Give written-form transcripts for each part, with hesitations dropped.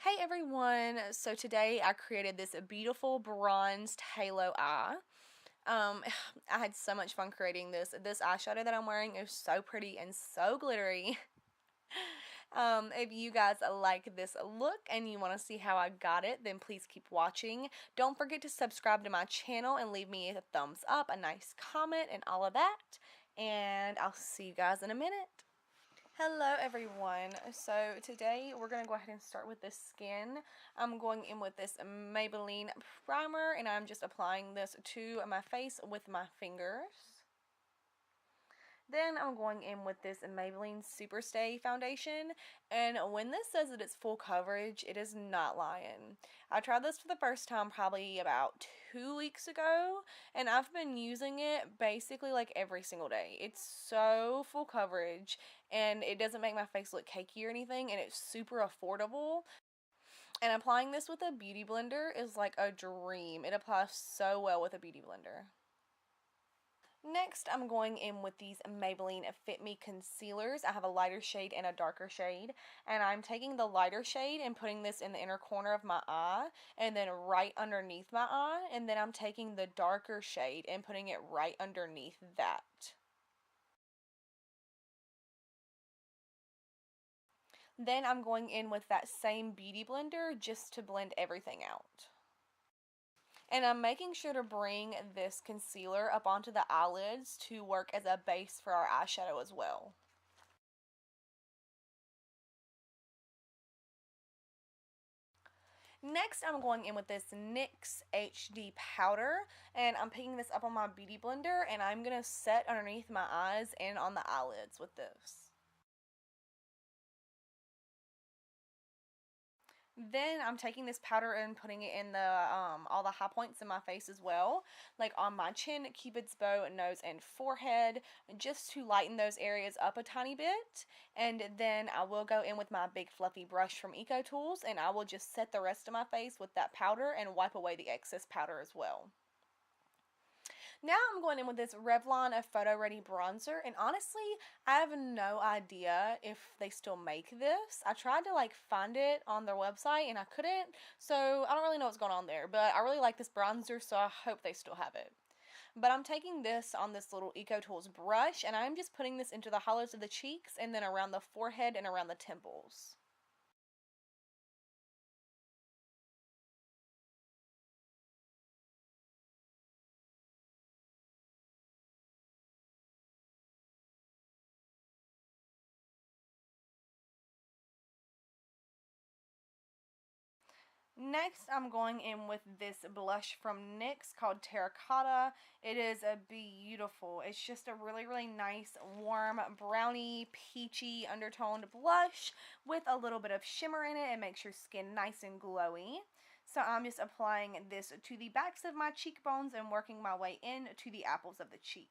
Hey everyone! So today I created this beautiful bronzed halo eye. I had so much fun creating this. This eyeshadow that I'm wearing is so pretty and so glittery. If you guys like this look and you want to see how I got it, then please keep watching. Don't forget to subscribe to my channel and leave me a thumbs up, a nice comment, and all of that. And I'll see you guys in a minute. Hello everyone. So today we're going to go ahead and start with the skin. I'm going in with this Maybelline primer and I'm just applying this to my face with my fingers. Then I'm going in with this Maybelline Superstay foundation, and when this says that it's full coverage, it is not lying. I tried this for the first time probably about 2 weeks ago, and I've been using it basically like every single day. It's so full coverage, and it doesn't make my face look cakey or anything, and it's super affordable. And applying this with a beauty blender is like a dream. It applies so well with a beauty blender. Next, I'm going in with these Maybelline Fit Me concealers. I have a lighter shade and a darker shade, and I'm taking the lighter shade and putting this in the inner corner of my eye, and then right underneath my eye, and then I'm taking the darker shade and putting it right underneath that. Then I'm going in with that same beauty blender just to blend everything out. And I'm making sure to bring this concealer up onto the eyelids to work as a base for our eyeshadow as well. Next, I'm going in with this NYX HD powder, and I'm picking this up on my beauty blender, and I'm going to set underneath my eyes and on the eyelids with this. Then I'm taking this powder and putting it in the all the high points in my face as well, like on my chin, cupid's bow, nose, and forehead, just to lighten those areas up a tiny bit. And then I will go in with my big fluffy brush from EcoTools, and I will just set the rest of my face with that powder and wipe away the excess powder as well. Now I'm going in with this Revlon Photo Ready Bronzer, and honestly, I have no idea if they still make this. I tried to find it on their website and I couldn't, so I don't really know what's going on there, but I really like this bronzer, so I hope they still have it. But I'm taking this on this little EcoTools brush, and I'm just putting this into the hollows of the cheeks and then around the forehead and around the temples. Next, I'm going in with this blush from NYX called Terra. It is a beautiful, it's just a really nice, warm, brownie, peachy undertoned blush with a little bit of shimmer in it and makes your skin nice and glowy. So I'm just applying this to the backs of my cheekbones and working my way in to the apples of the cheeks.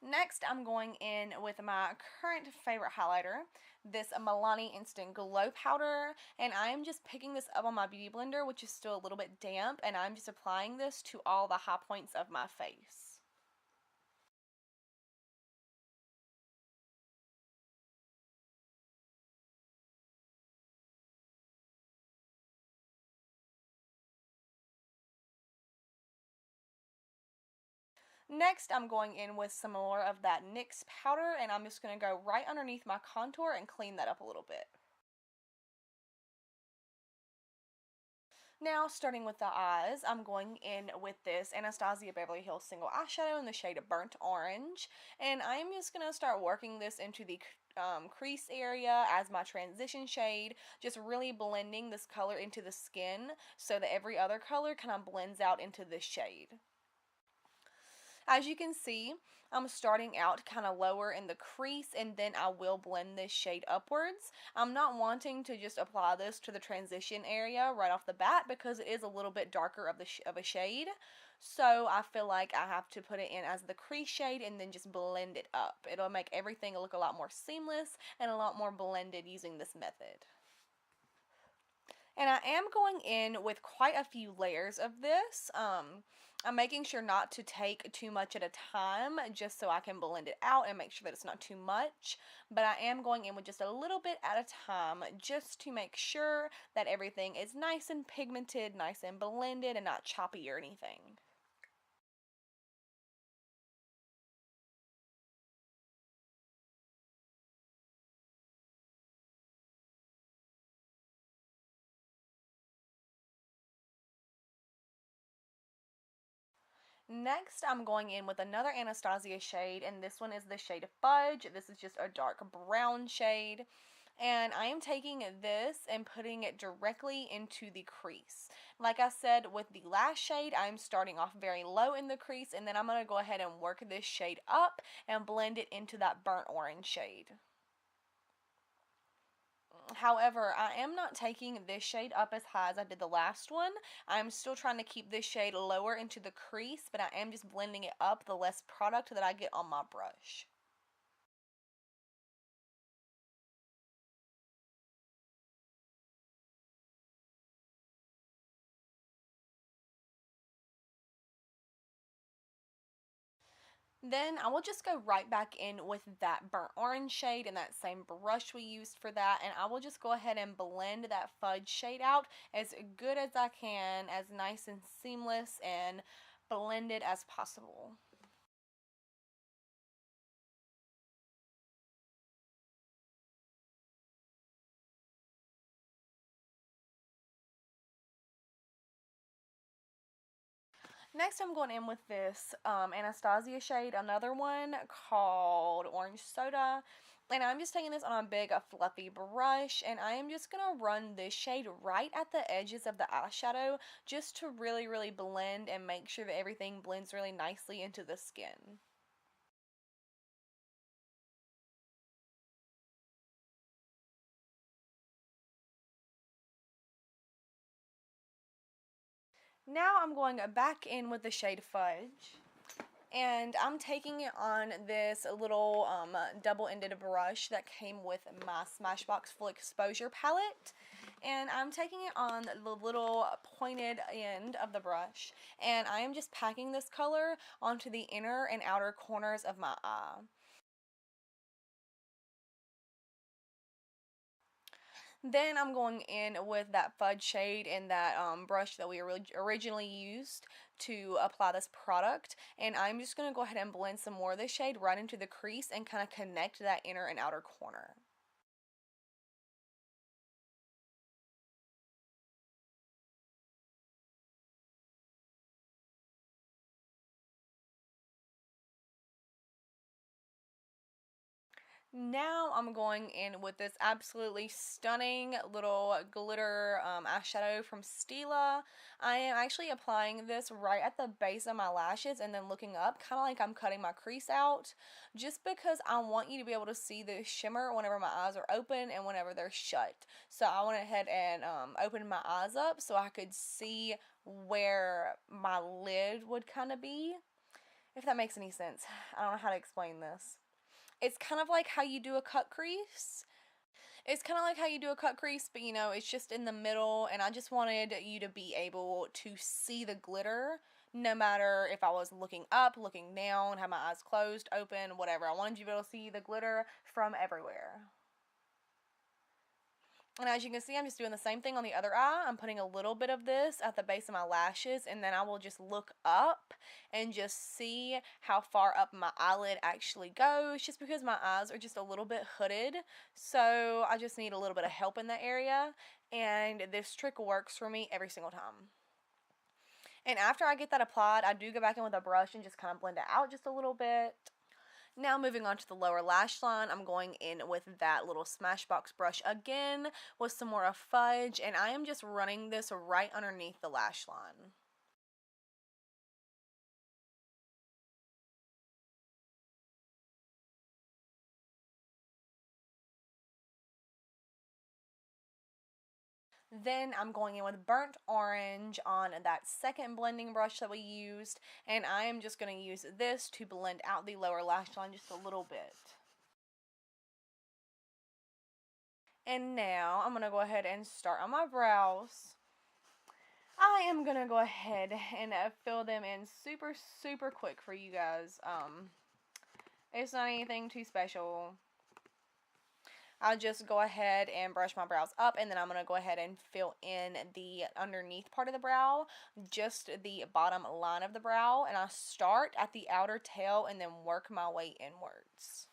Next, I'm going in with my current favorite highlighter, this Milani Instant Glow Powder, and I'm just picking this up on my beauty blender, which is still a little bit damp, and I'm just applying this to all the high points of my face. Next, I'm going in with some more of that NYX powder, and I'm just going to go right underneath my contour and clean that up a little bit. Now, starting with the eyes, I'm going in with this Anastasia Beverly Hills single eyeshadow in the shade of Burnt Orange, and I'm just going to start working this into the crease area as my transition shade, just really blending this color into the skin so that every other color kind of blends out into this shade. As you can see, I'm starting out kind of lower in the crease, and then I will blend this shade upwards. I'm not wanting to just apply this to the transition area right off the bat because it is a little bit darker of a shade. So I feel like I have to put it in as the crease shade and then just blend it up. It'll make everything look a lot more seamless and a lot more blended using this method. And I am going in with quite a few layers of this. I'm making sure not to take too much at a time just so I can blend it out and make sure that it's not too much. But I am going in with just a little bit at a time just to make sure that everything is nice and pigmented, nice and blended, and not choppy or anything. Next, I'm going in with another Anastasia shade, and this one is the shade Fudge. This is just a dark brown shade. And I am taking this and putting it directly into the crease. Like I said, with the Lash shade, I'm starting off very low in the crease, and then I'm going to go ahead and work this shade up and blend it into that burnt orange shade. However, I am not taking this shade up as high as I did the last one. I'm still trying to keep this shade lower into the crease, but I am just blending it up the less product that I get on my brush. Then I will just go right back in with that burnt orange shade and that same brush we used for that, and I will just go ahead and blend that Fudge shade out as good as I can, as nice and seamless and blended as possible. Next, I'm going in with this Anastasia shade, another one called Orange Soda. And I'm just taking this on a big, fluffy brush, and I am just going to run this shade right at the edges of the eyeshadow just to really, really blend and make sure that everything blends really nicely into the skin. Now I'm going back in with the shade Fudge. And I'm taking it on this little double-ended brush that came with my Smashbox Full Exposure palette. And I'm taking it on the little pointed end of the brush. And I am just packing this color onto the inner and outer corners of my eye. Then I'm going in with that Fudge shade and that brush that we originally used to apply this product. And I'm just going to go ahead and blend some more of this shade right into the crease and kind of connect that inner and outer corner. Now I'm going in with this absolutely stunning little glitter eyeshadow from Stila. I am actually applying this right at the base of my lashes and then looking up, kind of like I'm cutting my crease out, just because I want you to be able to see the shimmer whenever my eyes are open and whenever they're shut. So I went ahead and opened my eyes up so I could see where my lid would kind of be, if that makes any sense. I don't know how to explain this. It's kind of like how you do a cut crease. It's kind of like how you do a cut crease, but you know, it's just in the middle, and I just wanted you to be able to see the glitter no matter if I was looking up, looking down, have my eyes closed, open, whatever. I wanted you to be able to see the glitter from everywhere. And as you can see, I'm just doing the same thing on the other eye. I'm putting a little bit of this at the base of my lashes, and then I will just look up and just see how far up my eyelid actually goes, just because my eyes are just a little bit hooded. So I just need a little bit of help in that area, and this trick works for me every single time. And after I get that applied, I do go back in with a brush and just kind of blend it out just a little bit. Now moving on to the lower lash line, I'm going in with that little Smashbox brush again with some more of Fudge, and I am just running this right underneath the lash line. Then I'm going in with burnt orange on that second blending brush that we used, and I am just going to use this to blend out the lower lash line just a little bit. And now I'm going to go ahead and start on my brows. I am going to go ahead and fill them in super, super quick for you guys. It's not anything too special. I'll just go ahead and brush my brows up, and then I'm going to go ahead and fill in the underneath part of the brow, just the bottom line of the brow, and I start at the outer tail and then work my way inwards.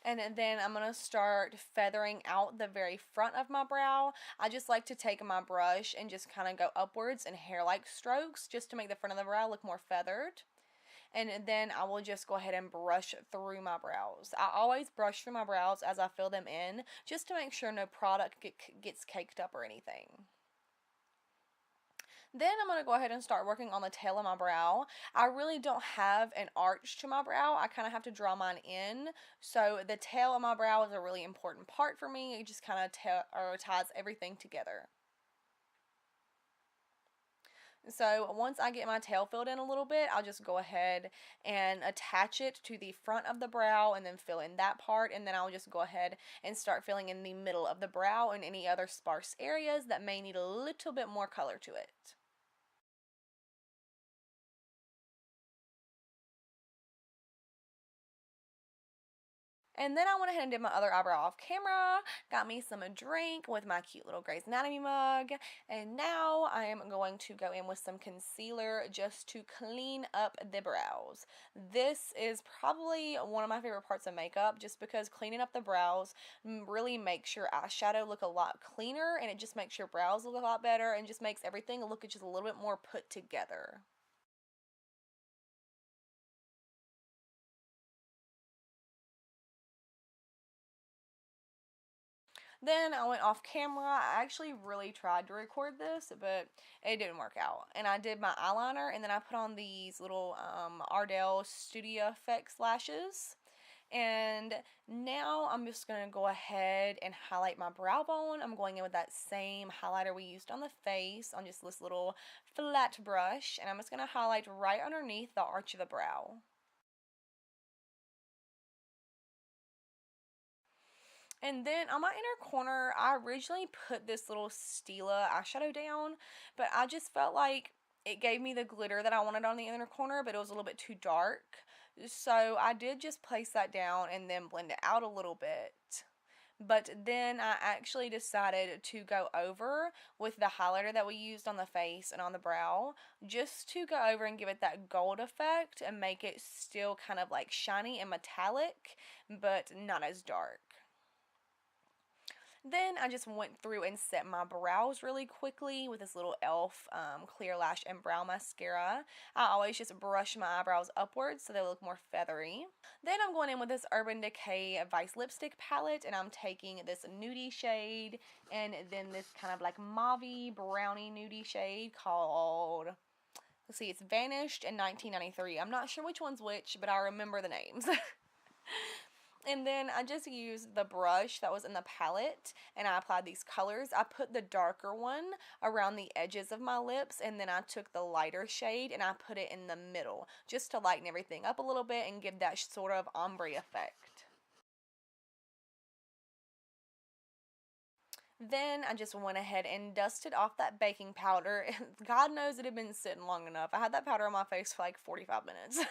And then I'm going to start feathering out the very front of my brow. I just like to take my brush and just kind of go upwards in hair-like strokes just to make the front of the brow look more feathered. And then I will just go ahead and brush through my brows. I always brush through my brows as I fill them in, just to make sure no product gets caked up or anything. Then I'm going to go ahead and start working on the tail of my brow. I really don't have an arch to my brow. I kind of have to draw mine in. So the tail of my brow is a really important part for me. It just kind of ties everything together. So once I get my tail filled in a little bit, I'll just go ahead and attach it to the front of the brow and then fill in that part, and then I'll just go ahead and start filling in the middle of the brow and any other sparse areas that may need a little bit more color to it. And then I went ahead and did my other eyebrow off camera, got me some drink with my cute little Grey's Anatomy mug, and now I am going to go in with some concealer just to clean up the brows. This is probably one of my favorite parts of makeup, just because cleaning up the brows really makes your eyeshadow look a lot cleaner, and it just makes your brows look a lot better, and just makes everything look just a little bit more put together. Then I went off camera. I actually really tried to record this, but it didn't work out. And I did my eyeliner, and then I put on these little Ardell Studio Effects lashes. And now I'm just going to go ahead and highlight my brow bone. I'm going in with that same highlighter we used on the face on just this little flat brush. And I'm just going to highlight right underneath the arch of the brow. And then on my inner corner, I originally put this little Stila eyeshadow down, but I just felt like it gave me the glitter that I wanted on the inner corner, but it was a little bit too dark. So I did just place that down and then blend it out a little bit. But then I actually decided to go over with the highlighter that we used on the face and on the brow, just to go over and give it that gold effect and make it still kind of like shiny and metallic, but not as dark. Then I just went through and set my brows really quickly with this little e.l.f. Clear Lash and Brow Mascara. I always just brush my eyebrows upwards so they look more feathery. Then I'm going in with this Urban Decay Vice Lipstick palette, and I'm taking this nudie shade and then this kind of like mauve-y brownie nudie shade called, let's see, it's Vanished in 1993. I'm not sure which one's which, but I remember the names. And then I just used the brush that was in the palette, and I applied these colors. I put the darker one around the edges of my lips, and then I took the lighter shade and I put it in the middle, just to lighten everything up a little bit and give that sort of ombre effect. Then I just went ahead and dusted off that baking powder. God knows it had been sitting long enough. I had that powder on my face for like 45 minutes.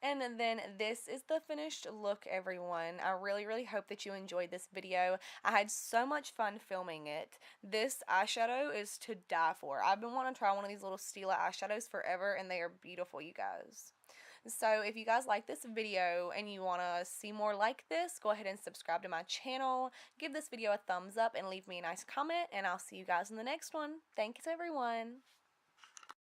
And then this is the finished look, everyone. I really, really hope that you enjoyed this video. I had so much fun filming it. This eyeshadow is to die for. I've been wanting to try one of these little Stila eyeshadows forever, and they are beautiful, you guys. So if you guys like this video and you want to see more like this, go ahead and subscribe to my channel. Give this video a thumbs up and leave me a nice comment, and I'll see you guys in the next one. Thanks, everyone.